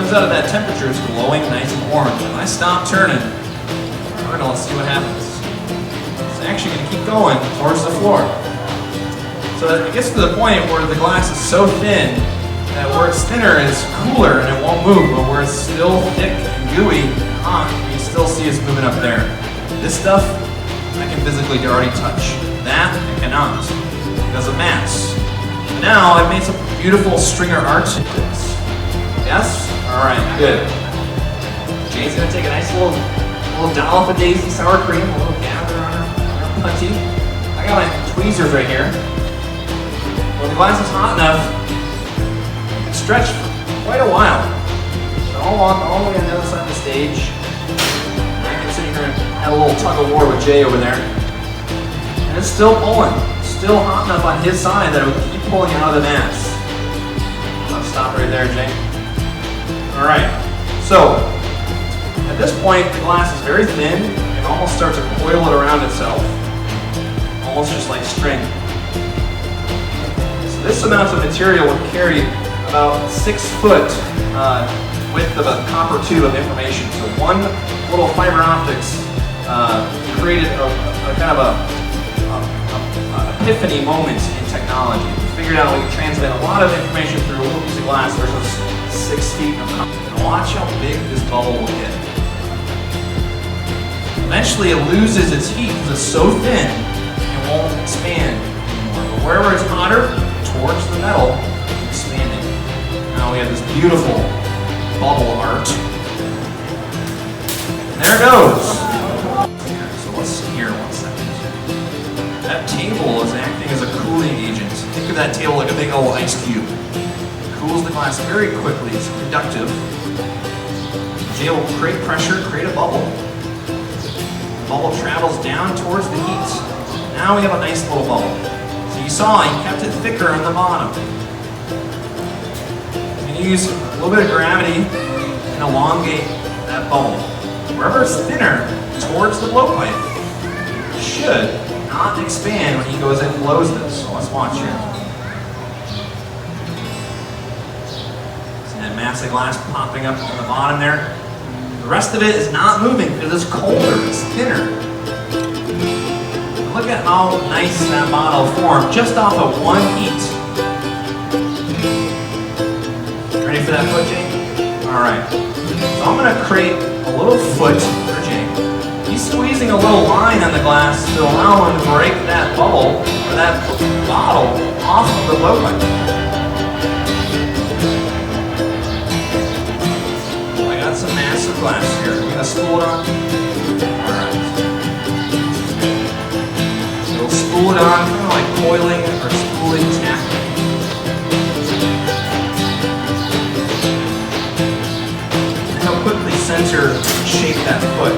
Comes out at that temperature, it's glowing nice and orange. When I stop turning, let's see what happens. It's actually going to keep going towards the floor. So it gets to the point where the glass is so thin that where it's thinner is cooler and it won't move, but where it's still thick and gooey, you still see it's moving up there. This stuff I can physically already touch. That I cannot because of mass. But now I've made some beautiful stringer arts. Yes? Alright, good. Jane's going to take a nice little dollop of Daisy sour cream, a little gather on her putty. I got my tweezers right here. When the glass is hot enough, you can stretch for quite a while. So I'll walk all the way on the other side of the stage. And I can sit here and have a little tug of war with Jay over there. And it's still pulling. It's still hot enough on his side that it will keep pulling out of the mass. I'll stop right there, Jay. Alright, so at this point, the glass is very thin and almost starts to coil it around itself, almost just like string. So this amount of material would carry about 6 foot width of a copper tube of information. So one little fiber optics created a kind of a epiphany moment in technology. We figured out we could transmit a lot of information through a little piece of glass versus 6 feet of copper. And watch how big this bubble will get. Eventually it loses its heat because it's so thin it won't expand anymore. But wherever it's hotter, towards the metal, it's expanding. Now we have this beautiful bubble art. And there it goes. So let's see here 1 second. That table is acting as a cooling agent. Think of that table like a big old ice cube. It cools the glass very quickly. It's conductive. Jay will create pressure, create a bubble. The bubble travels down towards the heat. Now we have a nice little bubble. So you saw he kept it thicker on the bottom. You can use a little bit of gravity and elongate that bubble. Wherever it's thinner, towards the blowpipe, it should not expand when he goes and blows this. So let's watch here. See that mass of glass popping up on the bottom there? The rest of it is not moving because it's colder, it's thinner. And look at how nice that bottle formed just off of one heat. Ready for that foot, Jay? Alright. So I'm going to create a little foot for Jay. He's squeezing a little line on the glass to allow him to break that bubble, or that bottle, off of the blowpipe. Some massive glass here. We're going to spool it on. Alright. So we'll spool it on, kind of like coiling or spooling tapping. And how quickly center shape that foot.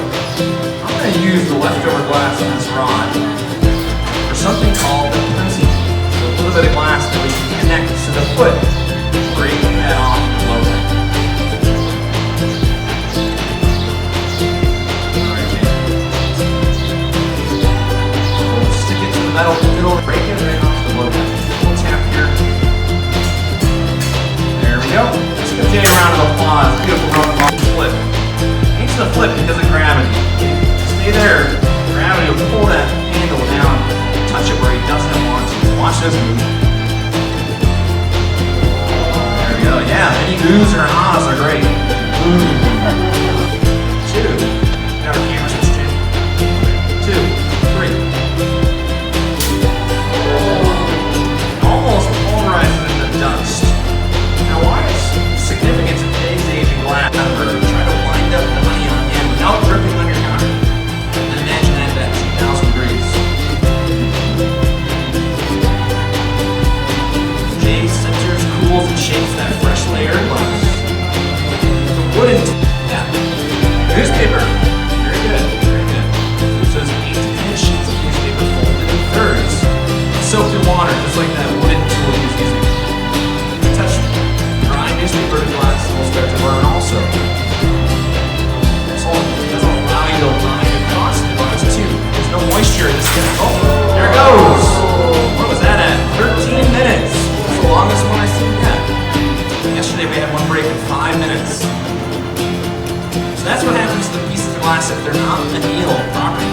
I'm going to use the leftover glass on this rod for something called the principle. So a little bit of glass that we can connect to the foot, breaking that off the blowpipe. It'll break it right off the blowpipe. We'll tap here. There we go. Let's give Jay a round of applause. Beautiful round of applause. Flip. It needs to flip because of gravity. Stay there. Gravity will pull that handle down, touch it where he doesn't want to. Watch this move. There we go. Yeah, any oohs or ahs are great. Ooh. 2. Got our camera switch, Jay. 2. 3. Almost pulverizes into dust. Now why is significant to today's age in glass? Try to wind up the honey on the end without dripping on your counter. And imagine that at 2,000 degrees. Jay centers, cools, and shapes that fresh layer of glass. The wooden newspaper. Very good, very good. So there's 8 to 10 sheets of newspaper folded in thirds. Soaked in water, just like that wooden tool he was using. If you touch dry newspaper to glass, it will start to burn also. So it doesn't allow you to line across the glass too. There's no moisture in this thing. Oh, there it goes! What was that at? 13 minutes. That's the longest one I've seen yet. Yesterday we had one break in 5 minutes. they're not annealed properly.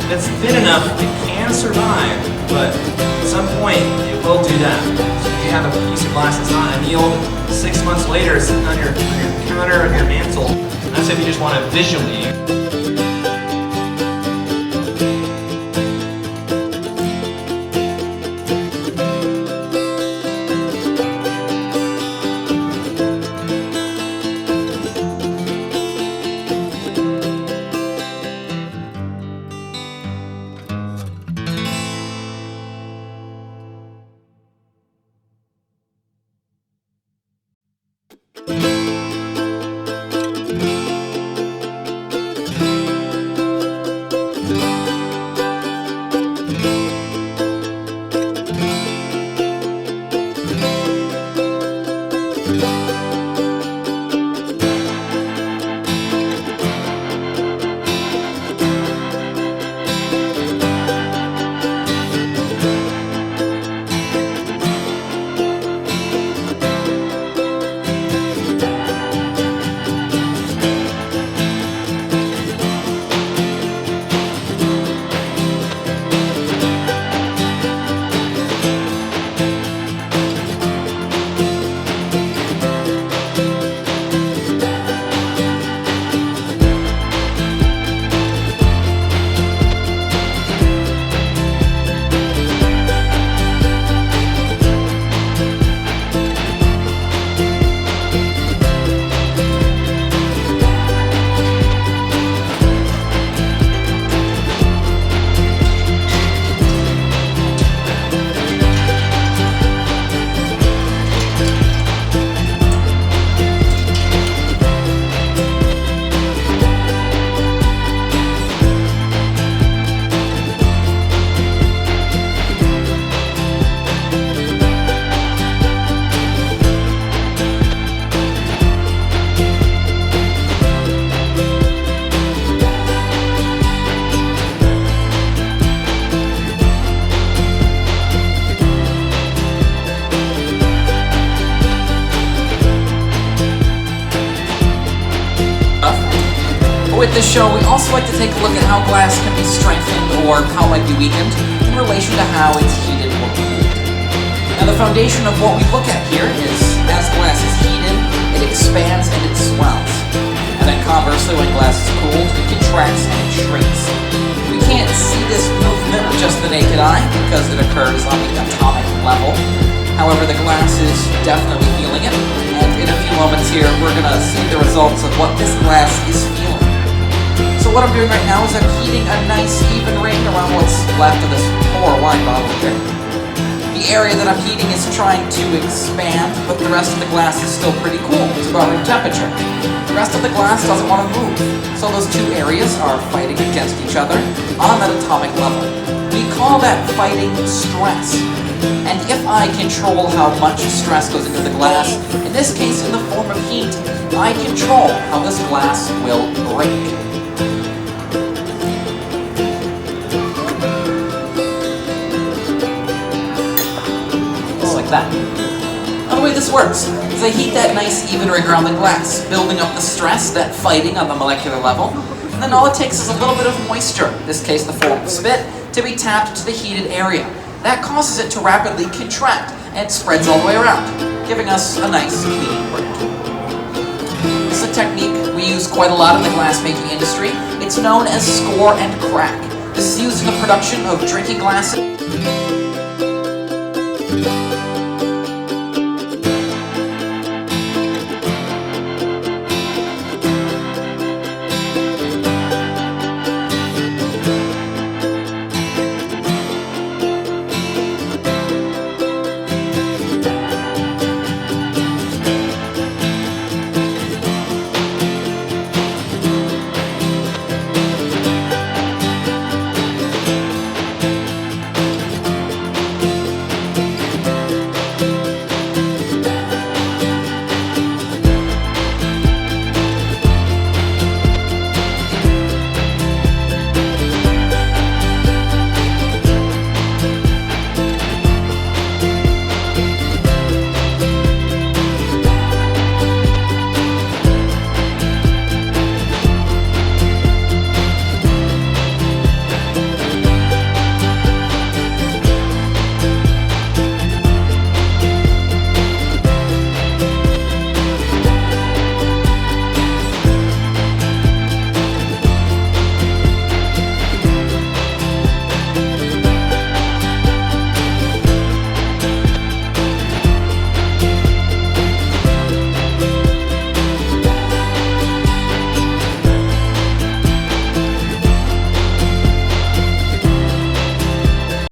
If it's thin enough, it can survive, but at some point it will do that. So if you have a piece of glass that's not annealed, 6 months later it's sitting on your counter or your mantle. That's if you just want to visually. With this show, we also like to take a look at how glass can be strengthened or how it might be weakened in relation to how it's heated or cooled. Now the foundation of what we look at here is as glass is heated, it expands and it swells. And then conversely, when glass is cooled, it contracts and it shrinks. We can't see this movement with just the naked eye because it occurs on the atomic level. However, the glass is definitely feeling it, and in a few moments here, we're going to see the results of what this glass is feeling. So what I'm doing right now is I'm heating a nice even ring around what's left of this poor wine bottle here. The area that I'm heating is trying to expand, but the rest of the glass is still pretty cool. It's about room temperature. The rest of the glass doesn't want to move. So those two areas are fighting against each other on that atomic level. We call that fighting stress. And if I control how much stress goes into the glass, in this case in the form of heat, I control how this glass will break. That. Now the way this works is I heat that nice even ring around the glass, building up the stress, that fighting on the molecular level, and then all it takes is a little bit of moisture, in this case the form of spit, to be tapped to the heated area. That causes it to rapidly contract, and it spreads all the way around, giving us a nice clean break. This is a technique we use quite a lot in the glass making industry. It's known as score and crack. This is used in the production of drinking glasses.